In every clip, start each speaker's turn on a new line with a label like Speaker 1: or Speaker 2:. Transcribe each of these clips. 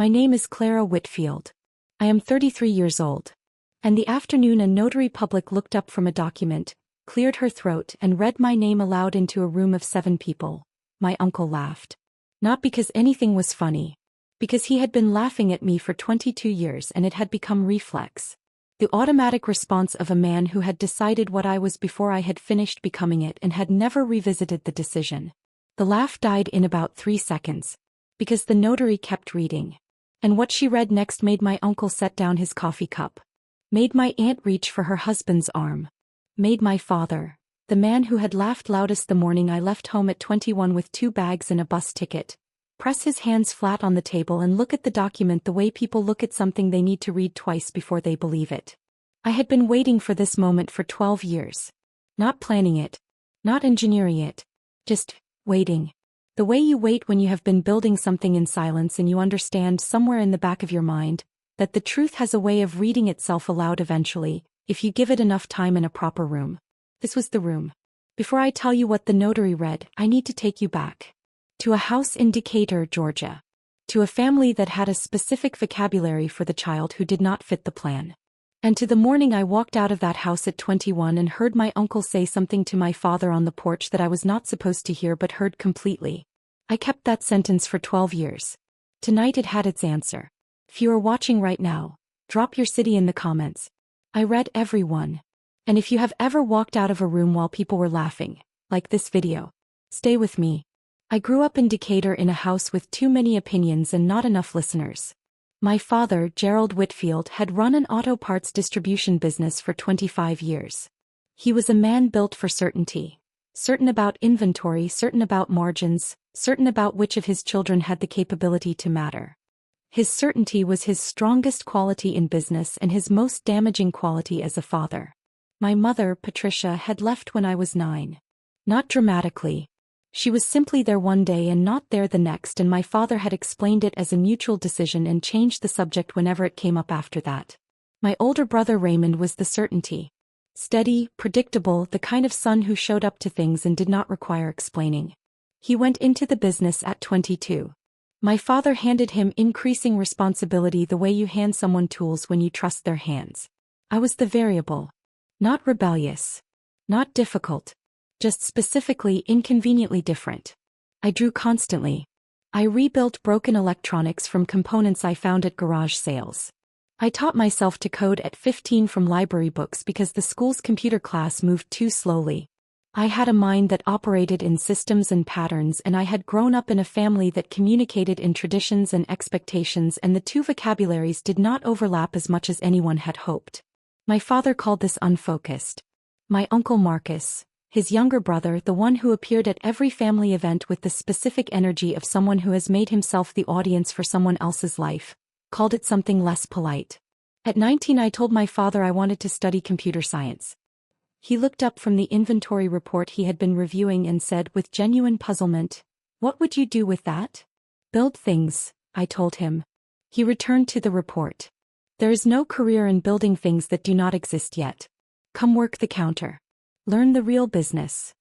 Speaker 1: My name is Clara Whitfield. I am 33 years old. And the afternoon a notary public looked up from a document, cleared her throat and read my name aloud into a room of 7 people. My uncle laughed. Not because anything was funny. Because he had been laughing at me for 22 years and it had become reflex. The automatic response of a man who had decided what I was before I had finished becoming it and had never revisited the decision. The laugh died in about 3 seconds. Because the notary kept reading. And what she read next made my uncle set down his coffee cup. Made my aunt reach for her husband's arm. Made my father, the man who had laughed loudest the morning I left home at 21 with 2 bags and a bus ticket, press his hands flat on the table and look at the document the way people look at something they need to read twice before they believe it. I had been waiting for this moment for 12 years. Not planning it. Not engineering it. Just waiting. The way you wait when you have been building something in silence and you understand somewhere in the back of your mind that the truth has a way of reading itself aloud eventually, if you give it enough time in a proper room. This was the room. Before I tell you what the notary read, I need to take you back. To a house in Decatur, Georgia. To a family that had a specific vocabulary for the child who did not fit the plan. And to the morning I walked out of that house at 21 and heard my uncle say something to my father on the porch that I was not supposed to hear but heard completely. I kept that sentence for 12 years. Tonight it had its answer. If you are watching right now, drop your city in the comments. I read every one. And if you have ever walked out of a room while people were laughing, like this video, stay with me. I grew up in Decatur in a house with too many opinions and not enough listeners. My father, Gerald Whitfield, had run an auto parts distribution business for 25 years. He was a man built for certainty. Certain about inventory, certain about margins, certain about which of his children had the capability to matter. His certainty was his strongest quality in business and his most damaging quality as a father. My mother, Patricia, had left when I was 9. Not dramatically. She was simply there one day and not there the next, and my father had explained it as a mutual decision and changed the subject whenever it came up after that. My older brother Raymond was the certainty. Steady, predictable, the kind of son who showed up to things and did not require explaining. He went into the business at 22. My father handed him increasing responsibility the way you hand someone tools when you trust their hands. I was the variable. Not rebellious. Not difficult. Just specifically inconveniently different. I drew constantly. I rebuilt broken electronics from components I found at garage sales. I taught myself to code at 15 from library books because the school's computer class moved too slowly. I had a mind that operated in systems and patterns, and I had grown up in a family that communicated in traditions and expectations, and the two vocabularies did not overlap as much as anyone had hoped. My father called this unfocused. My uncle Marcus, his younger brother, the one who appeared at every family event with the specific energy of someone who has made himself the audience for someone else's life, called it something less polite. At 19 I told my father I wanted to study computer science. He looked up from the inventory report he had been reviewing and said with genuine puzzlement, "What would you do with that?" "Build things," I told him. He returned to the report. "There is no career in building things that do not exist yet. Come work the counter. Learn the real business."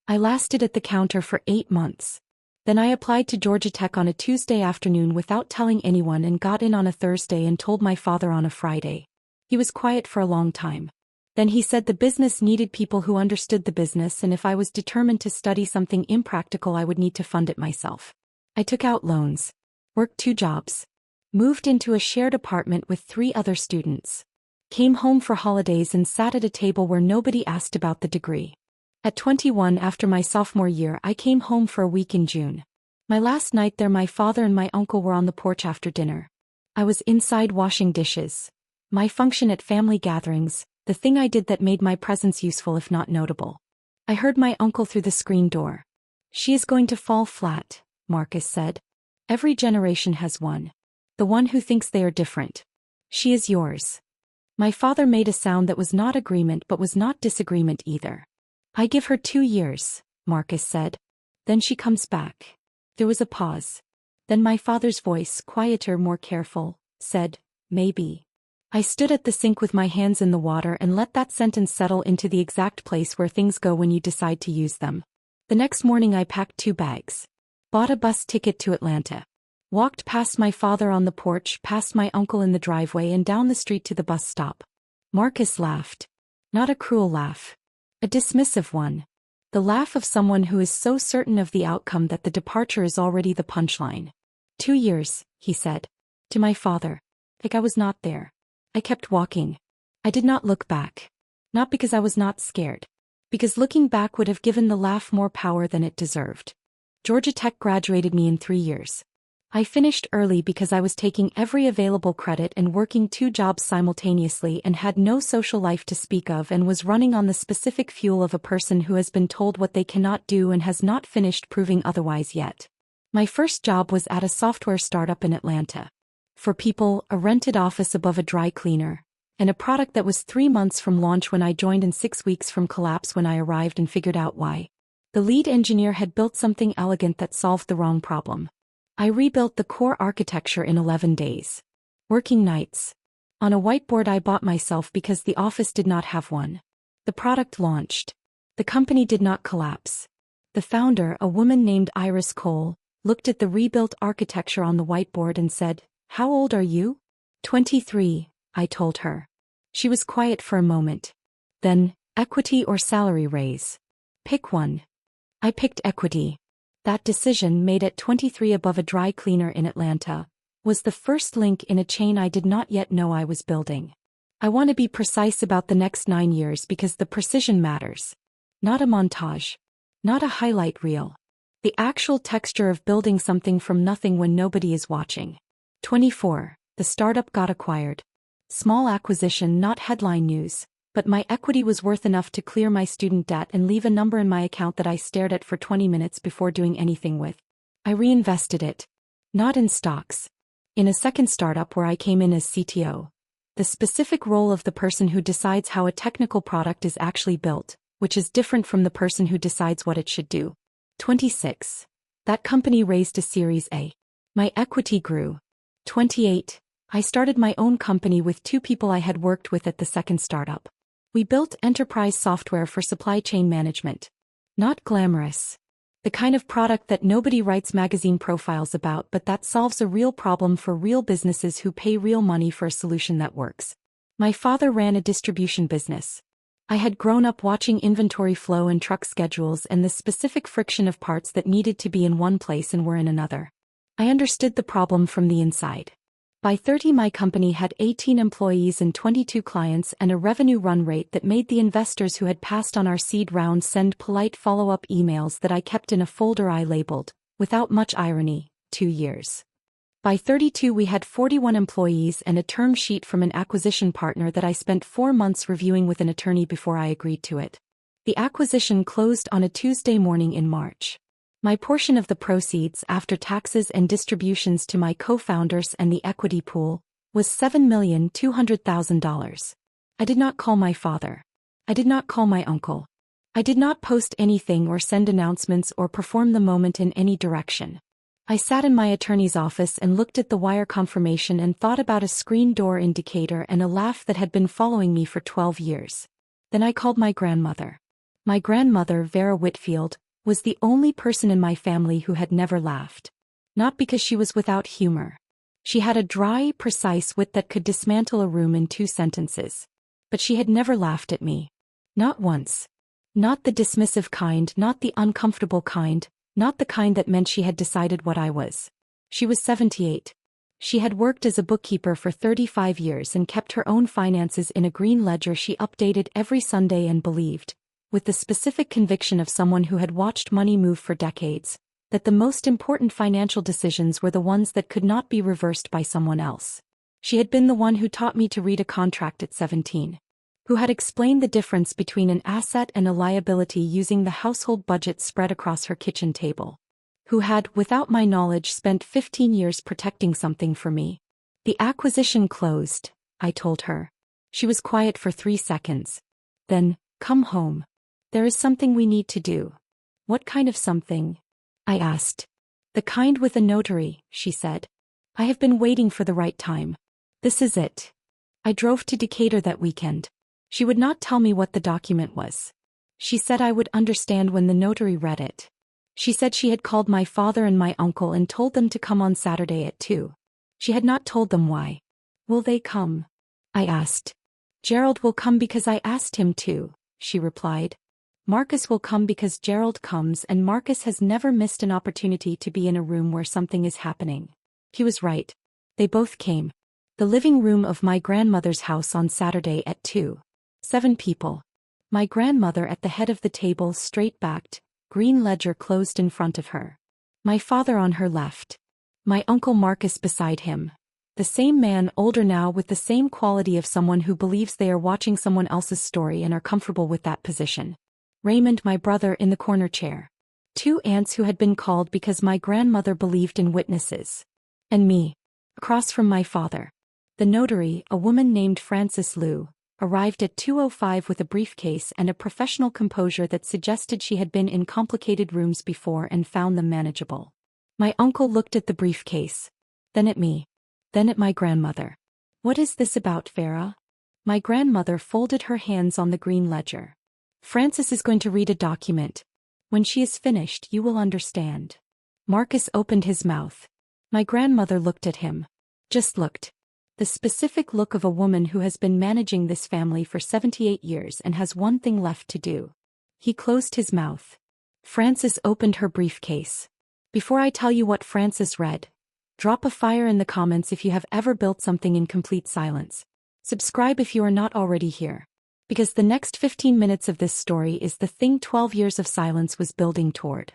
Speaker 1: I lasted at the counter for 8 months. Then I applied to Georgia Tech on a Tuesday afternoon without telling anyone and got in on a Thursday and told my father on a Friday. He was quiet for a long time. Then he said the business needed people who understood the business, and if I was determined to study something impractical I would need to fund it myself. I took out loans. Worked 2 jobs. Moved into a shared apartment with 3 other students. Came home for holidays and sat at a table where nobody asked about the degree. At 21, after my sophomore year, I came home for a week in June. My last night there my father and my uncle were on the porch after dinner. I was inside washing dishes. My function at family gatherings, the thing I did that made my presence useful if not notable. I heard my uncle through the screen door. "She is going to fall flat," Marcus said. "Every generation has one. The one who thinks they are different. She is yours." My father made a sound that was not agreement but was not disagreement either. "I give her 2 years," Marcus said. "Then she comes back." There was a pause. Then my father's voice, quieter, more careful, said, "Maybe." I stood at the sink with my hands in the water and let that sentence settle into the exact place where things go when you decide to use them. The next morning I packed 2 bags. Bought a bus ticket to Atlanta. Walked past my father on the porch, past my uncle in the driveway, and down the street to the bus stop. Marcus laughed. Not a cruel laugh. A dismissive one. The laugh of someone who is so certain of the outcome that the departure is already the punchline. 2 years, he said. To my father. Like I was not there. I kept walking. I did not look back. Not because I was not scared. Because looking back would have given the laugh more power than it deserved. Georgia Tech graduated me in 3 years. I finished early because I was taking every available credit and working 2 jobs simultaneously and had no social life to speak of, and was running on the specific fuel of a person who has been told what they cannot do and has not finished proving otherwise yet. My first job was at a software startup in Atlanta. For people, a rented office above a dry cleaner, and a product that was 3 months from launch when I joined and 6 weeks from collapse when I arrived and figured out why. The lead engineer had built something elegant that solved the wrong problem. I rebuilt the core architecture in 11 days. Working nights. On a whiteboard I bought myself because the office did not have one. The product launched. The company did not collapse. The founder, a woman named Iris Cole, looked at the rebuilt architecture on the whiteboard and said, "How old are you?" 23, I told her. She was quiet for a moment. Then, equity or salary raise. Pick one. I picked equity. That decision, made at 23 above a dry cleaner in Atlanta, was the first link in a chain I did not yet know I was building. I want to be precise about the next 9 years because the precision matters. Not a montage. Not a highlight reel. The actual texture of building something from nothing when nobody is watching. 24. The startup got acquired. Small acquisition, not headline news. But my equity was worth enough to clear my student debt and leave a number in my account that I stared at for 20 minutes before doing anything with. I reinvested it. Not in stocks. In a second startup where I came in as CTO. The specific role of the person who decides how a technical product is actually built, which is different from the person who decides what it should do. 26. That company raised a Series A. My equity grew. 28. I started my own company with 2 people I had worked with at the second startup. We built enterprise software for supply chain management. Not glamorous. The kind of product that nobody writes magazine profiles about, but that solves a real problem for real businesses who pay real money for a solution that works. My father ran a distribution business. I had grown up watching inventory flow and truck schedules and the specific friction of parts that needed to be in one place and were in another. I understood the problem from the inside. By 30, my company had 18 employees and 22 clients and a revenue run rate that made the investors who had passed on our seed round send polite follow-up emails that I kept in a folder I labeled, without much irony, 2 years. By 32, we had 41 employees and a term sheet from an acquisition partner that I spent 4 months reviewing with an attorney before I agreed to it. The acquisition closed on a Tuesday morning in March. My portion of the proceeds, after taxes and distributions to my co-founders and the equity pool, was $7,200,000. I did not call my father. I did not call my uncle. I did not post anything or send announcements or perform the moment in any direction. I sat in my attorney's office and looked at the wire confirmation and thought about a screen door indicator and a laugh that had been following me for 12 years. Then I called my grandmother. My grandmother, Vera Whitfield, was the only person in my family who had never laughed. Not because she was without humor. She had a dry, precise wit that could dismantle a room in 2 sentences. But she had never laughed at me. Not once. Not the dismissive kind, not the uncomfortable kind, not the kind that meant she had decided what I was. She was 78. She had worked as a bookkeeper for 35 years and kept her own finances in a green ledger she updated every Sunday and believed, with the specific conviction of someone who had watched money move for decades, that the most important financial decisions were the ones that could not be reversed by someone else. She had been the one who taught me to read a contract at 17. Who had explained the difference between an asset and a liability using the household budget spread across her kitchen table. Who had, without my knowledge, spent 15 years protecting something for me. The acquisition closed, I told her. She was quiet for 3 seconds. Then, come home. There is something we need to do. What kind of something? I asked. The kind with a notary, she said. I have been waiting for the right time. This is it. I drove to Decatur that weekend. She would not tell me what the document was. She said I would understand when the notary read it. She said she had called my father and my uncle and told them to come on Saturday at 2. She had not told them why. Will they come? I asked. Gerald will come because I asked him to, she replied. Marcus will come because Gerald comes, and Marcus has never missed an opportunity to be in a room where something is happening. He was right. They both came. The living room of my grandmother's house on Saturday at 2. 7 people. My grandmother at the head of the table, straight-backed, green ledger closed in front of her. My father on her left. My uncle Marcus beside him. The same man, older now, with the same quality of someone who believes they are watching someone else's story and are comfortable with that position. Raymond, my brother, in the corner chair. 2 aunts who had been called because my grandmother believed in witnesses. And me. Across from my father. The notary, a woman named Frances Liu, arrived at 2:05 with a briefcase and a professional composure that suggested she had been in complicated rooms before and found them manageable. My uncle looked at the briefcase. Then at me. Then at my grandmother. What is this about, Farah? My grandmother folded her hands on the green ledger. Frances is going to read a document. When she is finished, you will understand. Marcus opened his mouth. My grandmother looked at him. Just looked. The specific look of a woman who has been managing this family for 78 years and has one thing left to do. He closed his mouth. Frances opened her briefcase. Before I tell you what Frances read, drop a fire in the comments if you have ever built something in complete silence. Subscribe if you are not already here. Because the next 15 minutes of this story is the thing 12 years of silence was building toward.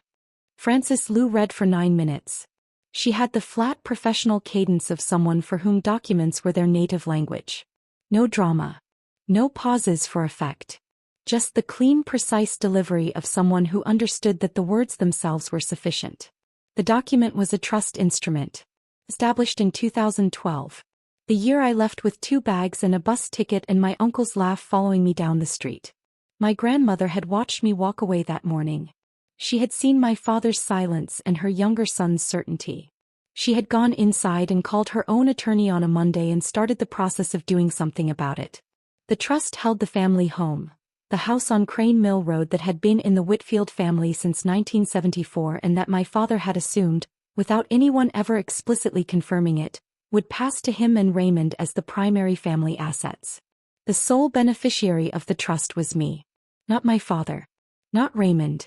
Speaker 1: Frances Liu read for 9 minutes. She had the flat professional cadence of someone for whom documents were their native language. No drama. No pauses for effect. Just the clean, precise delivery of someone who understood that the words themselves were sufficient. The document was a trust instrument. Established in 2012. The year I left with 2 bags and a bus ticket and my uncle's laugh following me down the street. My grandmother had watched me walk away that morning. She had seen my father's silence and her younger son's certainty. She had gone inside and called her own attorney on a Monday and started the process of doing something about it. The trust held the family home, the house on Crane Mill Road that had been in the Whitfield family since 1974 and that my father had assumed, without anyone ever explicitly confirming it, would pass to him and Raymond as the primary family assets. The sole beneficiary of the trust was me. Not my father. Not Raymond.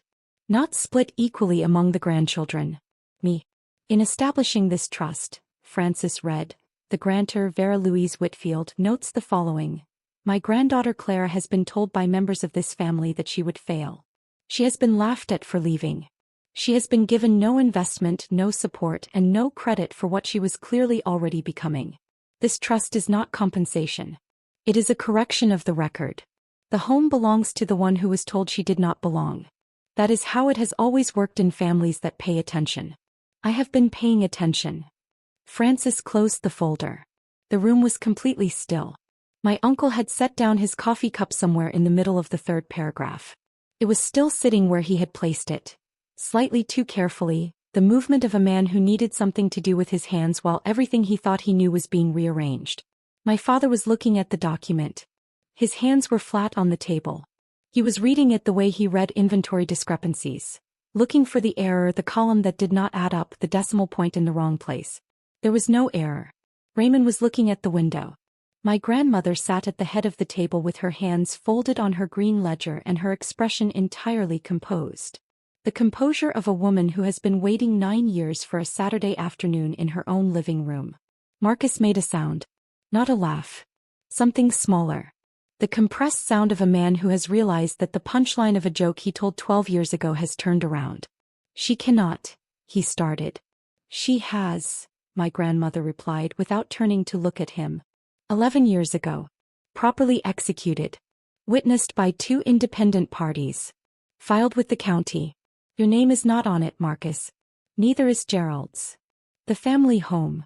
Speaker 1: Not split equally among the grandchildren. Me. In establishing this trust, Frances read, the grantor Vera Louise Whitfield notes the following. My granddaughter Clara has been told by members of this family that she would fail. She has been laughed at for leaving. She has been given no investment, no support, and no credit for what she was clearly already becoming. This trust is not compensation. It is a correction of the record. The home belongs to the one who was told she did not belong. That is how it has always worked in families that pay attention. I have been paying attention. Frances closed the folder. The room was completely still. My uncle had set down his coffee cup somewhere in the middle of the 3rd paragraph. It was still sitting where he had placed it. Slightly too carefully, the movement of a man who needed something to do with his hands while everything he thought he knew was being rearranged. My father was looking at the document. His hands were flat on the table. He was reading it the way he read inventory discrepancies. Looking for the error, the column that did not add up, the decimal point in the wrong place. There was no error. Raymond was looking at the window. My grandmother sat at the head of the table with her hands folded on her green ledger and her expression entirely composed. The composure of a woman who has been waiting 9 years for a Saturday afternoon in her own living room. Marcus made a sound. Not a laugh. Something smaller. The compressed sound of a man who has realized that the punchline of a joke he told 12 years ago has turned around. She cannot, he started. She has, my grandmother replied without turning to look at him. 11 years ago. Properly executed. Witnessed by 2 independent parties. Filed with the county. Your name is not on it, Marcus. Neither is Gerald's. The family home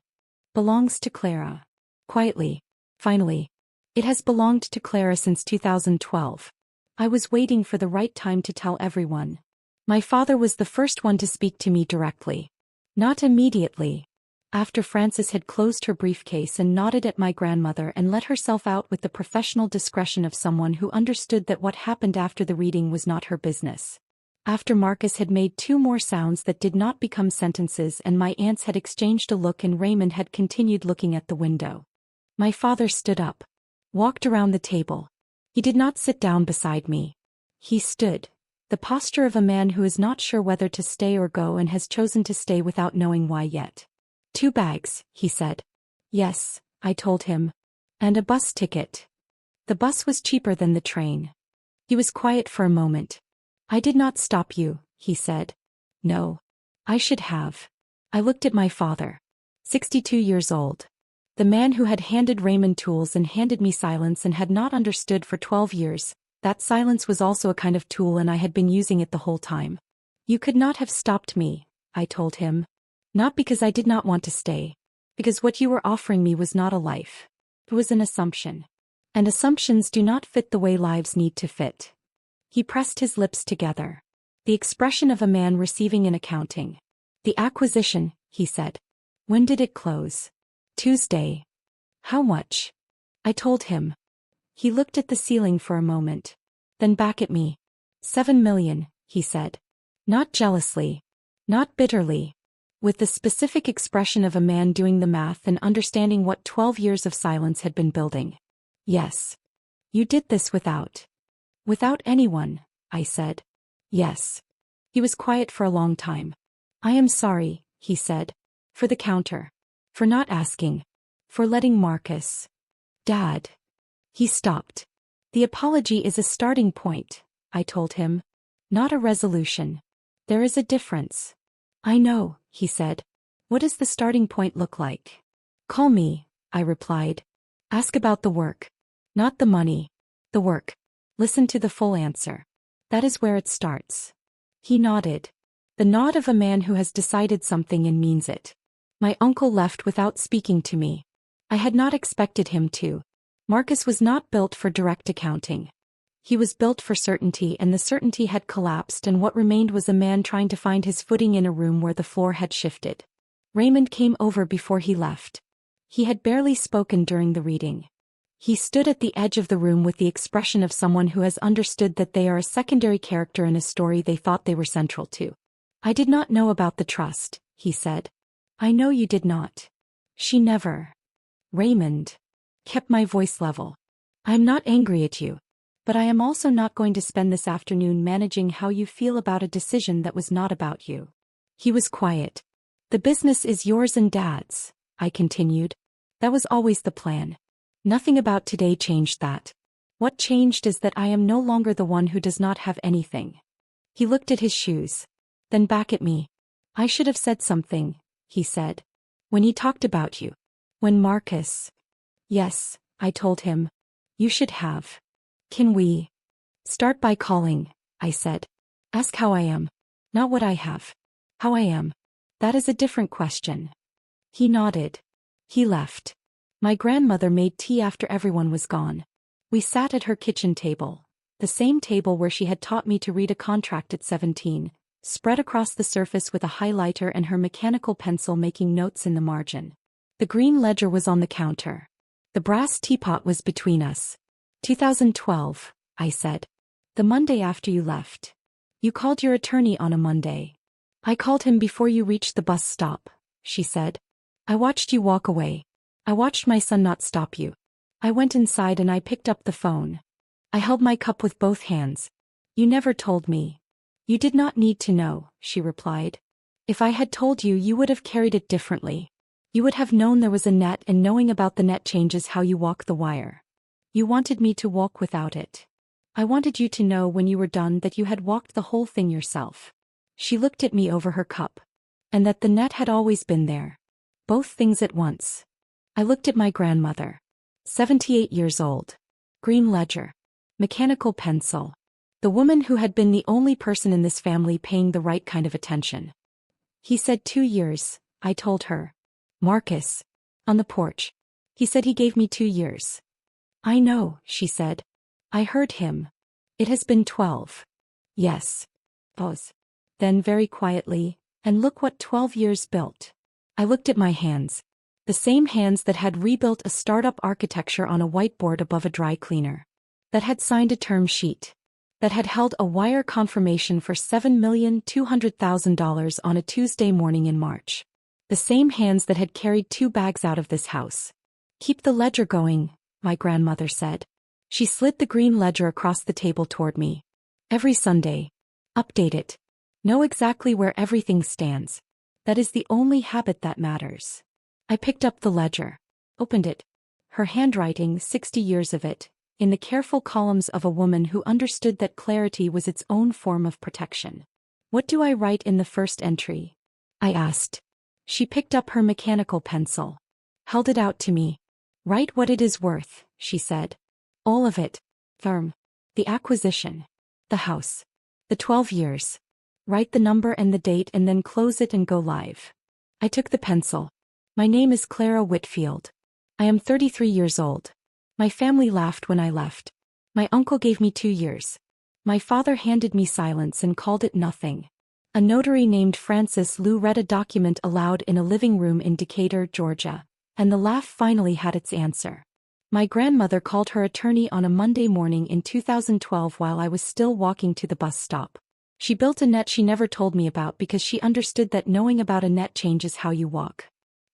Speaker 1: belongs to Clara. Quietly. Finally. It has belonged to Clara since 2012. I was waiting for the right time to tell everyone. My father was the first one to speak to me directly. Not immediately. After Frances had closed her briefcase and nodded at my grandmother and let herself out with the professional discretion of someone who understood that what happened after the reading was not her business. After Marcus had made two more sounds that did not become sentences and my aunts had exchanged a look and Raymond had continued looking at the window. My father stood up, walked around the table. He did not sit down beside me. He stood, the posture of a man who is not sure whether to stay or go and has chosen to stay without knowing why yet. 2 bags, he said. Yes, I told him. And a bus ticket. The bus was cheaper than the train. He was quiet for a moment. I did not stop you, he said. No. I should have. I looked at my father. 62 years old. The man who had handed Raymond tools and handed me silence and had not understood for 12 years. That silence was also a kind of tool and I had been using it the whole time. You could not have stopped me, I told him. Not because I did not want to stay. Because what you were offering me was not a life. It was an assumption. And assumptions do not fit the way lives need to fit. He pressed his lips together. The expression of a man receiving an accounting. The acquisition, he said. When did it close? Tuesday. How much? I told him. He looked at the ceiling for a moment. Then back at me. 7 million, he said. Not jealously. Not bitterly. With the specific expression of a man doing the math and understanding what 12 years of silence had been building. Yes. You did this without anyone, I said. Yes. He was quiet for a long time. I am sorry, he said. For the counter. For not asking. For letting Marcus. Dad. He stopped. The apology is a starting point, I told him. Not a resolution. There is a difference. I know, he said. What does the starting point look like? Call me, I replied. Ask about the work. Not the money. The work. Listen to the full answer. That is where it starts. He nodded. The nod of a man who has decided something and means it. My uncle left without speaking to me. I had not expected him to. Marcus was not built for direct accounting. He was built for certainty and the certainty had collapsed and what remained was a man trying to find his footing in a room where the floor had shifted. Raymond came over before he left. He had barely spoken during the reading. He stood at the edge of the room with the expression of someone who has understood that they are a secondary character in a story they thought they were central to. I did not know about the trust, he said. I know you did not. She never. Raymond. Kept my voice level. I am not angry at you. But I am also not going to spend this afternoon managing how you feel about a decision that was not about you. He was quiet. The business is yours and Dad's, I continued. That was always the plan. Nothing about today changed that. What changed is that I am no longer the one who does not have anything. He looked at his shoes. Then back at me. I should have said something, he said. When he talked about you. When Marcus. Yes, I told him. You should have. Can we start by calling, I said. Ask how I am. Not what I have. How I am. That is a different question. He nodded. He left. My grandmother made tea after everyone was gone. We sat at her kitchen table, the same table where she had taught me to read a contract at 17, spread across the surface with a highlighter and her mechanical pencil making notes in the margin. The green ledger was on the counter. The brass teapot was between us. 2012, I said. The Monday after you left. You called your attorney on a Monday. I called him before you reached the bus stop, she said. I watched you walk away. I watched my son not stop you. I went inside and I picked up the phone. I held my cup with both hands. You never told me. You did not need to know, she replied. If I had told you, you would have carried it differently. You would have known there was a net and knowing about the net changes how you walk the wire. You wanted me to walk without it. I wanted you to know when you were done that you had walked the whole thing yourself. She looked at me over her cup. And that the net had always been there. Both things at once. I looked at my grandmother. 78 years old. Green ledger. Mechanical pencil. The woman who had been the only person in this family paying the right kind of attention. He said 2 years, I told her. Marcus. On the porch. He said he gave me 2 years. I know, she said. I heard him. It has been 12. Yes. Pause. Then very quietly, and look what 12 years built. I looked at my hands. The same hands that had rebuilt a startup architecture on a whiteboard above a dry cleaner. That had signed a term sheet. that had held a wire confirmation for $7,200,000 on a Tuesday morning in March. The same hands that had carried 2 bags out of this house. "Keep the ledger going," my grandmother said. She slid the green ledger across the table toward me. "Every Sunday. Update it. Know exactly where everything stands. That is the only habit that matters." I picked up the ledger. Opened it. Her handwriting, 60 years of it, in the careful columns of a woman who understood that clarity was its own form of protection. "What do I write in the first entry?" I asked. She picked up her mechanical pencil. Held it out to me. "Write what it is worth," she said. "All of it. Firm. The acquisition. The house. The 12 years. Write the number and the date and then close it and go live." I took the pencil. "My name is Clara Whitfield. I am 33 years old. My family laughed when I left. My uncle gave me 2 years. My father handed me silence and called it nothing." A notary named Francis Liu read a document aloud in a living room in Decatur, Georgia, and the laugh finally had its answer. My grandmother called her attorney on a Monday morning in 2012 while I was still walking to the bus stop. She built a net she never told me about because she understood that knowing about a net changes how you walk.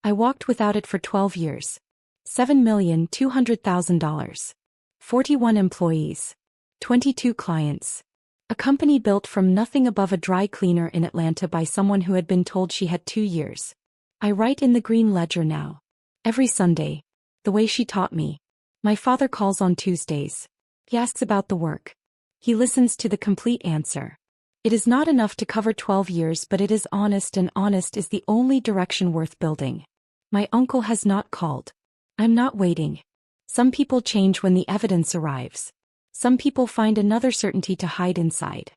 Speaker 1: I walked without it for 12 years. $7,200,000. 41 employees. 22 clients. A company built from nothing above a dry cleaner in Atlanta by someone who had been told she had 2 years. I write in the green ledger now. Every Sunday. The way she taught me. My father calls on Tuesdays. He asks about the work. He listens to the complete answer. It is not enough to cover 12 years, but it is honest, and honest is the only direction worth building. My uncle has not called. I'm not waiting. Some people change when the evidence arrives. Some people find another certainty to hide inside.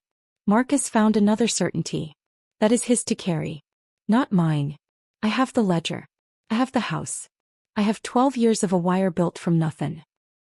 Speaker 1: Marcus found another certainty. That is his to carry. Not mine. I have the ledger. I have the house. I have 12 years of a wire built from nothing.